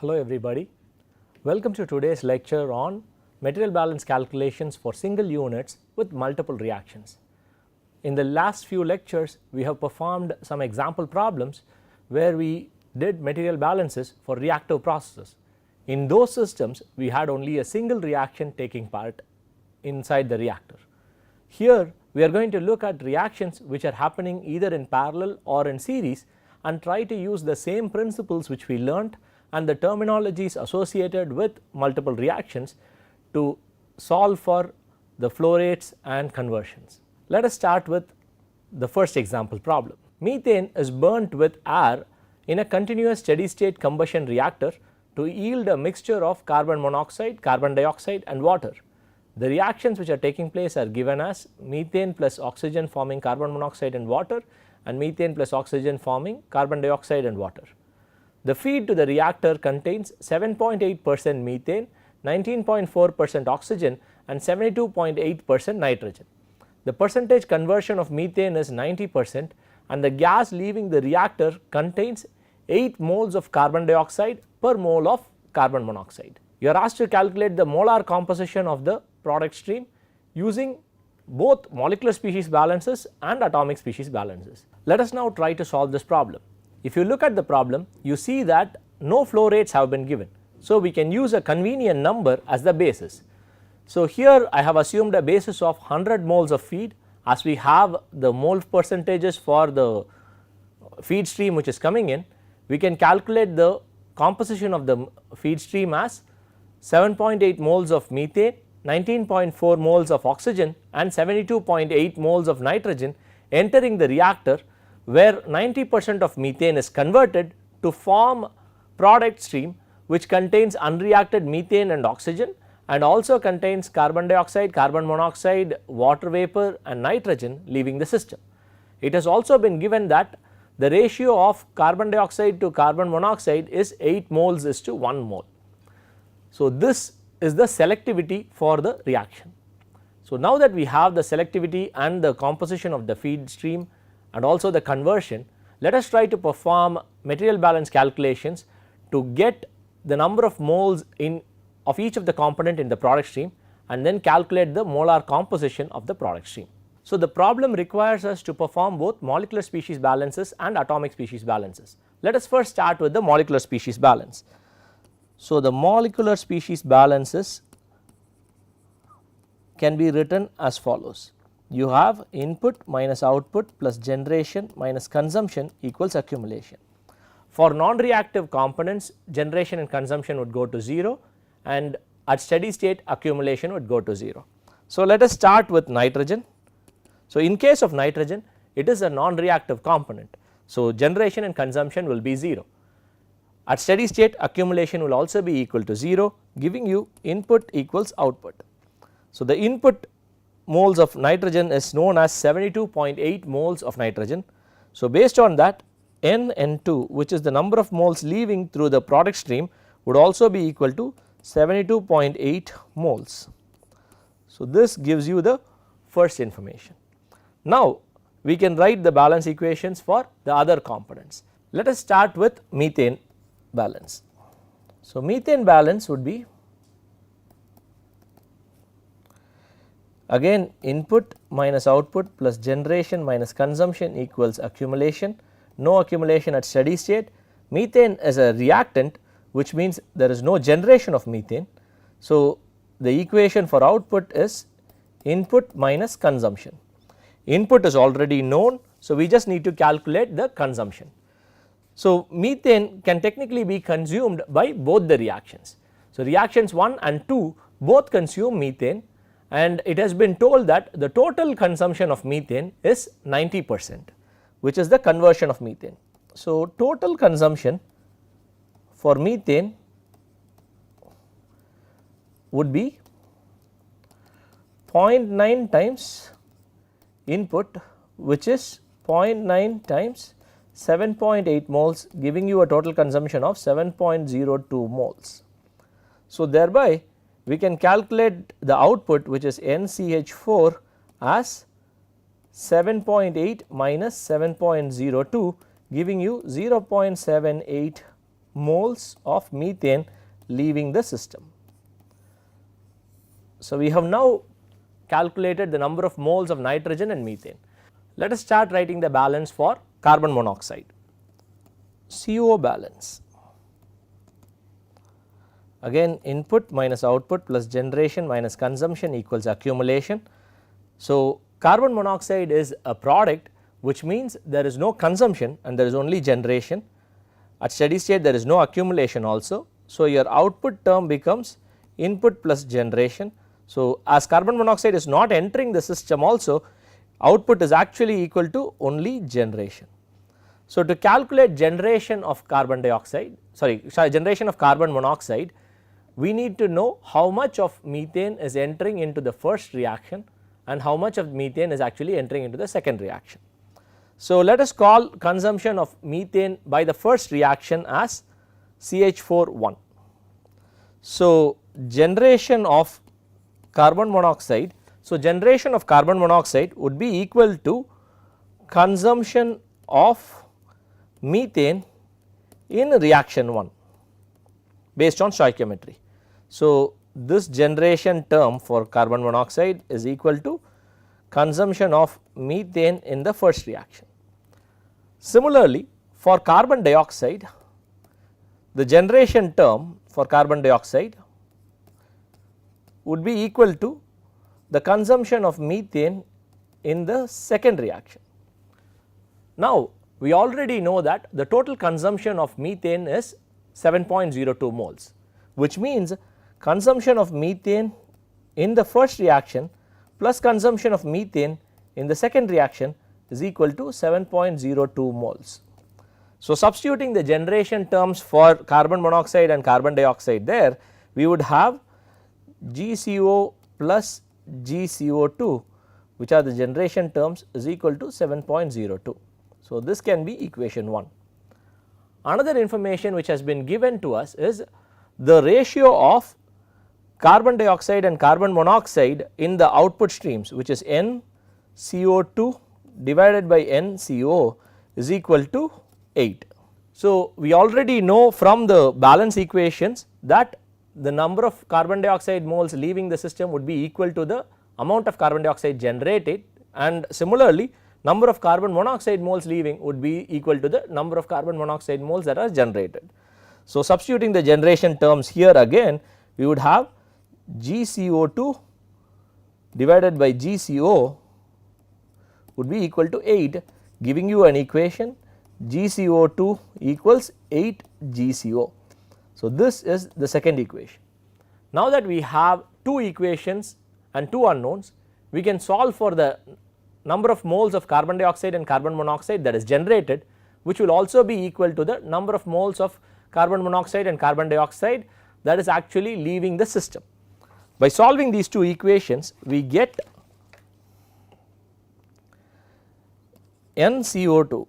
Hello everybody, welcome to today's lecture on material balance calculations for single units with multiple reactions. In the last few lectures we have performed some example problems where we did material balances for reactive processes. In those systems we had only a single reaction taking part inside the reactor. Here we are going to look at reactions which are happening either in parallel or in series and try to use the same principles which we learnt and the terminologies associated with multiple reactions to solve for the flow rates and conversions. Let us start with the first example problem. Methane is burnt with air in a continuous steady state combustion reactor to yield a mixture of carbon monoxide, carbon dioxide and water. The reactions which are taking place are given as methane plus oxygen forming carbon monoxide and water and methane plus oxygen forming carbon dioxide and water. The feed to the reactor contains 7.8% methane, 19.4% oxygen and 72.8% nitrogen. The percentage conversion of methane is 90% and the gas leaving the reactor contains 8 moles of carbon dioxide per mole of carbon monoxide. You are asked to calculate the molar composition of the product stream using both molecular species balances and atomic species balances. Let us now try to solve this problem. If you look at the problem, you see that no flow rates have been given. So, we can use a convenient number as the basis. So, here I have assumed a basis of 100 moles of feed as we have the mole percentages for the feed stream which is coming in. We can calculate the composition of the feed stream as 7.8 moles of methane, 19.4 moles of oxygen and 72.8 moles of nitrogen entering the reactor, where 90% of methane is converted to form product stream which contains unreacted methane and oxygen and also contains carbon dioxide, carbon monoxide, water vapor and nitrogen leaving the system. It has also been given that the ratio of carbon dioxide to carbon monoxide is 8 moles is to 1 mole. So, this is the selectivity for the reaction. So, now that we have the selectivity and the composition of the feed stream and also the conversion, let us try to perform material balance calculations to get the number of moles of each of the component in the product stream and then calculate the molar composition of the product stream. So, the problem requires us to perform both molecular species balances and atomic species balances. Let us first start with the molecular species balance. So, the molecular species balances can be written as follows. You have input minus output plus generation minus consumption equals accumulation. For non-reactive components, generation and consumption would go to 0 and at steady state accumulation would go to 0. So, let us start with nitrogen. So, in case of nitrogen, it is a non-reactive component. So, generation and consumption will be 0. At steady state accumulation will also be equal to 0, giving you input equals output. So, the input moles of nitrogen is known as 72.8 moles of nitrogen. So, based on that N2, which is the number of moles leaving through the product stream, would also be equal to 72.8 moles. So, this gives you the first information. Now, we can write the balance equations for the other components. Let us start with methane balance. So, methane balance would be again input minus output plus generation minus consumption equals accumulation, no accumulation at steady state. Methane is a reactant, which means there is no generation of methane. So, the equation for output is input minus consumption. Input is already known, so we just need to calculate the consumption. So, methane can technically be consumed by both the reactions. So, reactions 1 and 2 both consume methane, and it has been told that the total consumption of methane is 90%, which is the conversion of methane. So, total consumption for methane would be 0.9 times input, which is 0.9 times 7.8 moles, giving you a total consumption of 7.02 moles. So, thereby we can calculate the output, which is NCH4 as 7.8 minus 7.02, giving you 0.78 moles of methane leaving the system. So, we have now calculated the number of moles of nitrogen and methane. Let us start writing the balance for carbon monoxide. CO balance, again input minus output plus generation minus consumption equals accumulation. So, carbon monoxide is a product, which means there is no consumption and there is only generation. At steady state there is no accumulation also. So, your output term becomes input plus generation. So, as carbon monoxide is not entering the system also, output is actually equal to only generation. So, to calculate generation of carbon monoxide, we need to know how much of methane is entering into the first reaction and how much of methane is actually entering into the second reaction. So, let us call consumption of methane by the first reaction as CH4 So, generation of carbon monoxide, generation of carbon monoxide would be equal to consumption of methane in reaction 1 based on stoichiometry. So, this generation term for carbon monoxide is equal to consumption of methane in the first reaction. Similarly, for carbon dioxide, the generation term for carbon dioxide would be equal to the consumption of methane in the second reaction. Now, we already know that the total consumption of methane is 7.02 moles, which means consumption of methane in the first reaction plus consumption of methane in the second reaction is equal to 7.02 moles. So, substituting the generation terms for carbon monoxide and carbon dioxide there, we would have GCO plus GCO2, which are the generation terms, is equal to 7.02. So, this can be equation 1. Another information which has been given to us is the ratio of carbon dioxide and carbon monoxide in the output streams, which is NCO2 divided by NCO is equal to 8. So, we already know from the balance equations that the number of carbon dioxide moles leaving the system would be equal to the amount of carbon dioxide generated, and similarly number of carbon monoxide moles leaving would be equal to the number of carbon monoxide moles that are generated. So, substituting the generation terms here again, we would have GCO2 divided by GCO would be equal to 8, giving you an equation GCO2 equals 8 GCO. So, this is the second equation. Now that we have two equations and two unknowns, we can solve for the number of moles of carbon dioxide and carbon monoxide that is generated, which will also be equal to the number of moles of carbon monoxide and carbon dioxide that is actually leaving the system. By solving these two equations, we get NCO2,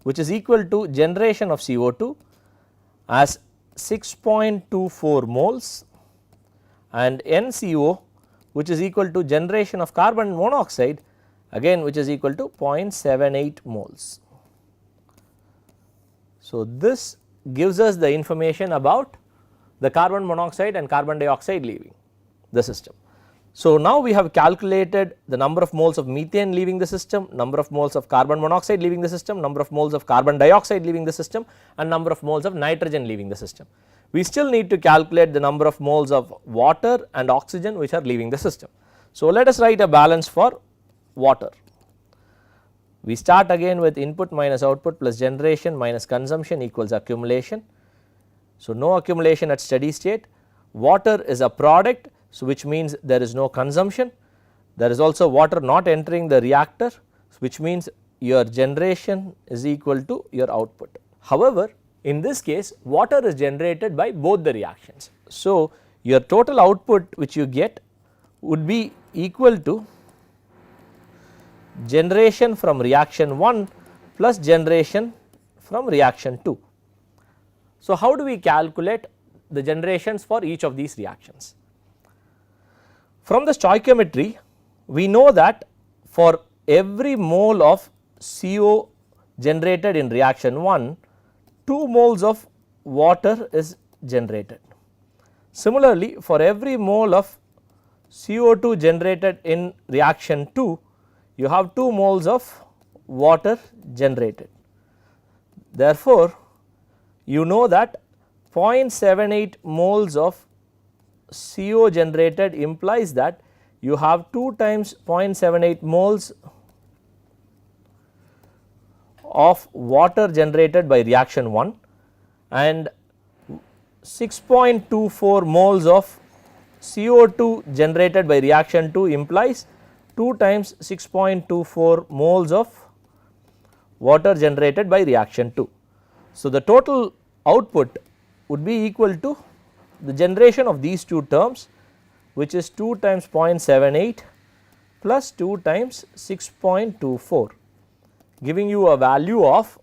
which is equal to generation of CO2 as 6.24 moles, and NCO, which is equal to generation of carbon monoxide, again which is equal to 0.78 moles. So, this gives us the information about the carbon monoxide and carbon dioxide leaving the system. So, now we have calculated the number of moles of methane leaving the system, number of moles of carbon monoxide leaving the system, number of moles of carbon dioxide leaving the system, and number of moles of nitrogen leaving the system. We still need to calculate the number of moles of water and oxygen which are leaving the system. So, let us write a balance for water. We start again with input minus output plus generation minus consumption equals accumulation. So, no accumulation at steady state. Water is a product, so which means there is no consumption. There is also water not entering the reactor, which means your generation is equal to your output. However, in this case water is generated by both the reactions. So, your total output which you get would be equal to generation from reaction 1 plus generation from reaction 2. So, how do we calculate the generations for each of these reactions? From the stoichiometry, we know that for every mole of CO generated in reaction 1, 2 moles of water is generated. Similarly, for every mole of CO2 generated in reaction 2, you have 2 moles of water generated. Therefore, you know that 0.78 moles of CO generated implies that you have 2 times 0.78 moles of water generated by reaction 1 and 6.24 moles of CO2 generated by reaction 2 implies 2 times 6.24 moles of water generated by reaction 2. So, the total output would be equal to the generation of these two terms, which is 2 times 0.78 plus 2 times 6.24, giving you a value of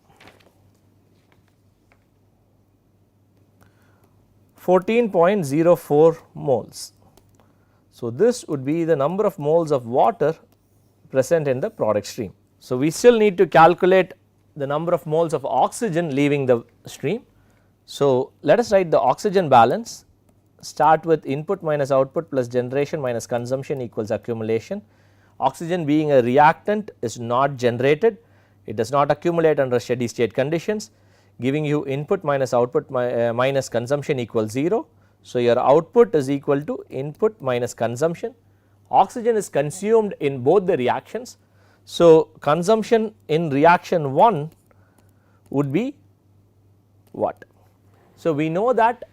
14.04 moles. So, this would be the number of moles of water present in the product stream. So, we still need to calculate the number of moles of oxygen leaving the stream. So, let us write the oxygen balance, start with input minus output plus generation minus consumption equals accumulation. Oxygen being a reactant is not generated, it does not accumulate under steady state conditions, giving you input minus output minus consumption equals 0. So, your output is equal to input minus consumption. Oxygen is consumed in both the reactions. So, consumption in reaction 1 would be what? So, we know that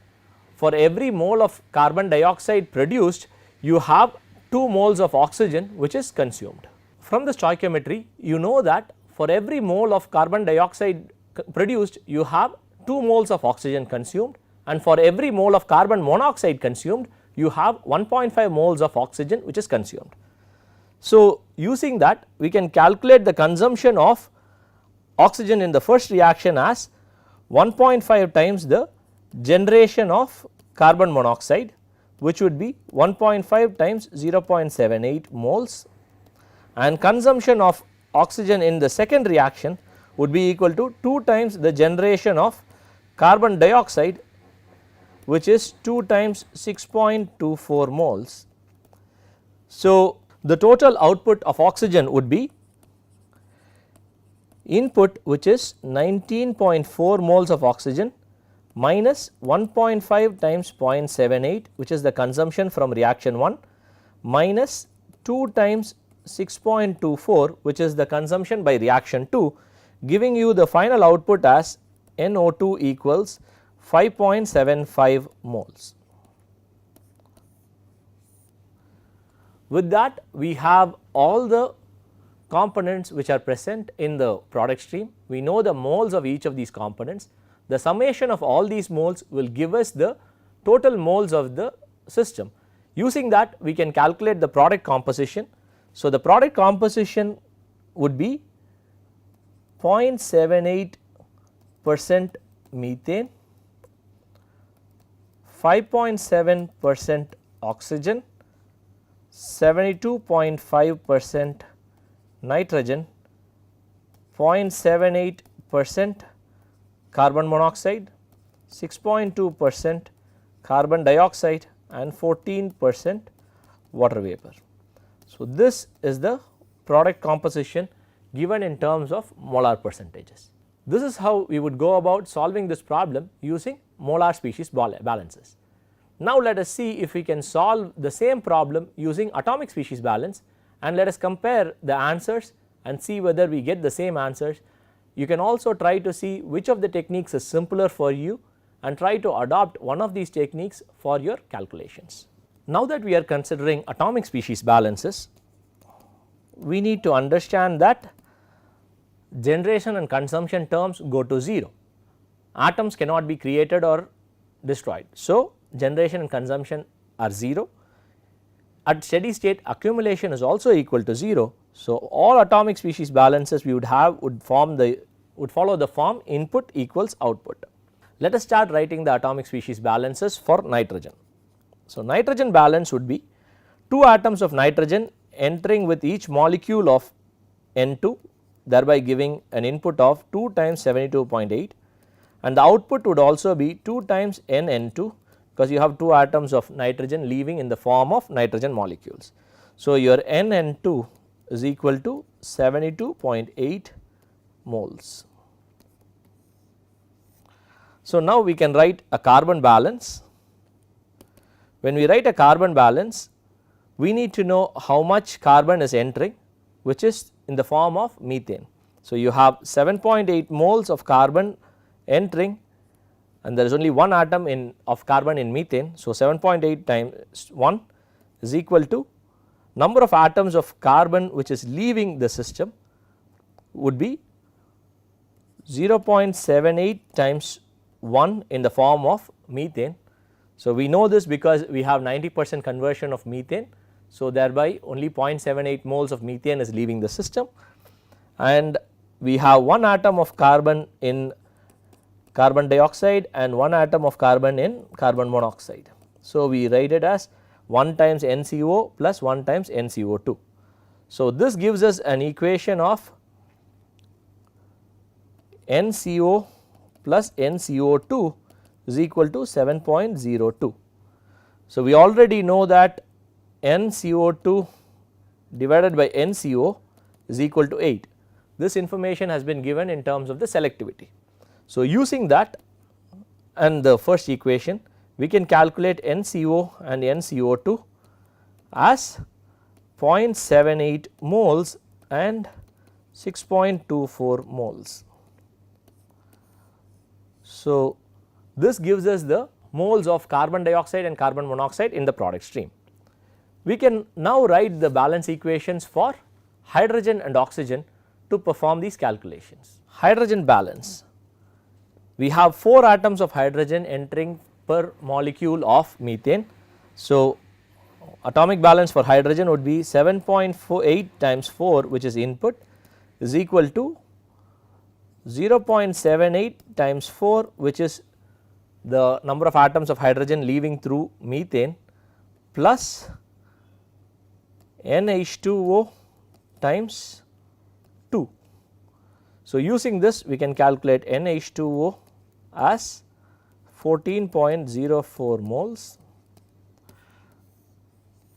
for every mole of carbon dioxide produced, you have 2 moles of oxygen which is consumed. From the stoichiometry, you know that for every mole of carbon dioxide produced, you have 2 moles of oxygen consumed, and for every mole of carbon monoxide consumed, you have 1.5 moles of oxygen which is consumed. So, using that, we can calculate the consumption of oxygen in the first reaction as 1.5 times the generation of carbon monoxide, which would be 1.5 times 0.78 moles, and consumption of oxygen in the second reaction would be equal to 2 times the generation of carbon dioxide, which is 2 times 6.24 moles. So, the total output of oxygen would be input, which is 19.4 moles of oxygen minus 1.5 times 0.78, which is the consumption from reaction 1, minus 2 times 6.24, which is the consumption by reaction 2, giving you the final output as NO2 equals 5.75 moles. With that, we have all the components which are present in the product stream. We know the moles of each of these components. The summation of all these moles will give us the total moles of the system. Using that, we can calculate the product composition. So, the product composition would be 0.78% methane, 5.7% oxygen, 72.5% nitrogen, 0.78% carbon monoxide, 6.2% carbon dioxide, and 14% water vapor. So, this is the product composition given in terms of molar percentages. This is how we would go about solving this problem using molar species balances. Now, let us see if we can solve the same problem using atomic species balance, and let us compare the answers and see whether we get the same answers. You can also try to see which of the techniques is simpler for you and try to adopt one of these techniques for your calculations. Now that we are considering atomic species balances, we need to understand that generation and consumption terms go to 0. Atoms cannot be created or destroyed. So, generation and consumption are 0. At steady state, accumulation is also equal to 0. So, all atomic species balances we would have would follow the form input equals output. Let us start writing the atomic species balances for nitrogen. So, nitrogen balance would be 2 atoms of nitrogen entering with each molecule of N2, thereby giving an input of 2 times 72.8, and the output would also be 2 times NN2, because you have 2 atoms of nitrogen leaving in the form of nitrogen molecules. So, your NN2 is equal to 72.8 moles. So, now we can write a carbon balance. When we write a carbon balance, we need to know how much carbon is entering, which is in the form of methane. So, you have 7.8 moles of carbon entering, and there is only one atom of carbon in methane. So, 7.8 times 1 is equal to number of atoms of carbon which is leaving the system would be 0.78 times 1 in the form of methane. So, we know this because we have 90% conversion of methane. So, thereby only 0.78 moles of methane is leaving the system, and we have one atom of carbon in carbon dioxide and one atom of carbon in carbon monoxide. So, we write it as 1 times NCO plus 1 times NCO2. So, this gives us an equation of NCO plus NCO2 is equal to 7.02. So, we already know that NCO2 divided by NCO is equal to 8. This information has been given in terms of the selectivity. So, using that and the first equation, we can calculate NCO and NCO2 as 0.78 moles and 6.24 moles. So, this gives us the moles of carbon dioxide and carbon monoxide in the product stream. We can now write the balance equations for hydrogen and oxygen to perform these calculations. Hydrogen balance, we have 4 atoms of hydrogen entering per molecule of methane. So, atomic balance for hydrogen would be 7.48 times 4, which is input, is equal to 0.78 times 4, which is the number of atoms of hydrogen leaving through methane, plus NH2O times 2. So, using this we can calculate NH2O as 14.04 moles,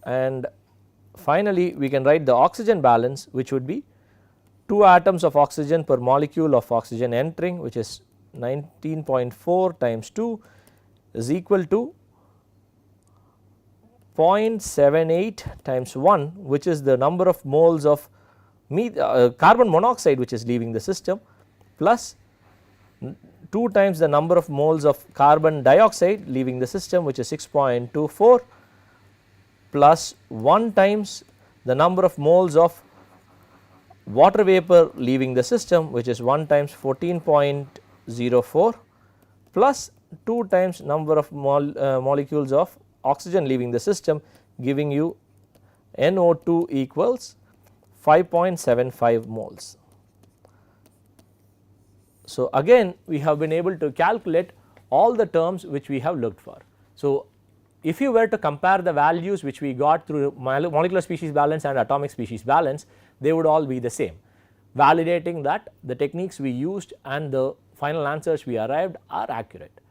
and finally, we can write the oxygen balance, which would be 2 atoms of oxygen per molecule of oxygen entering, which is 19.4 times 2 is equal to 0.78 times 1, which is the number of moles of carbon monoxide which is leaving the system, plus 2 times the number of moles of carbon dioxide leaving the system, which is 6.24, plus 1 times the number of moles of water vapor leaving the system, which is 1 times 14.04, plus 2 times number of molecules of oxygen leaving the system, giving you NO2 equals 5.75 moles. So, again we have been able to calculate all the terms which we have looked for. So, if you were to compare the values which we got through molecular species balance and atomic species balance, they would all be the same, validating that the techniques we used and the final answers we arrived are accurate.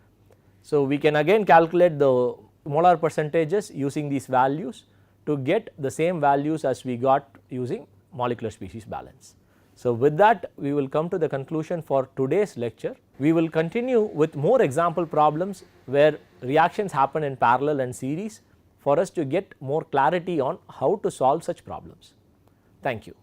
So, we can again calculate the molar percentages using these values to get the same values as we got using molecular species balance. So, with that we will come to the conclusion for today's lecture. We will continue with more example problems where reactions happen in parallel and series for us to get more clarity on how to solve such problems. Thank you.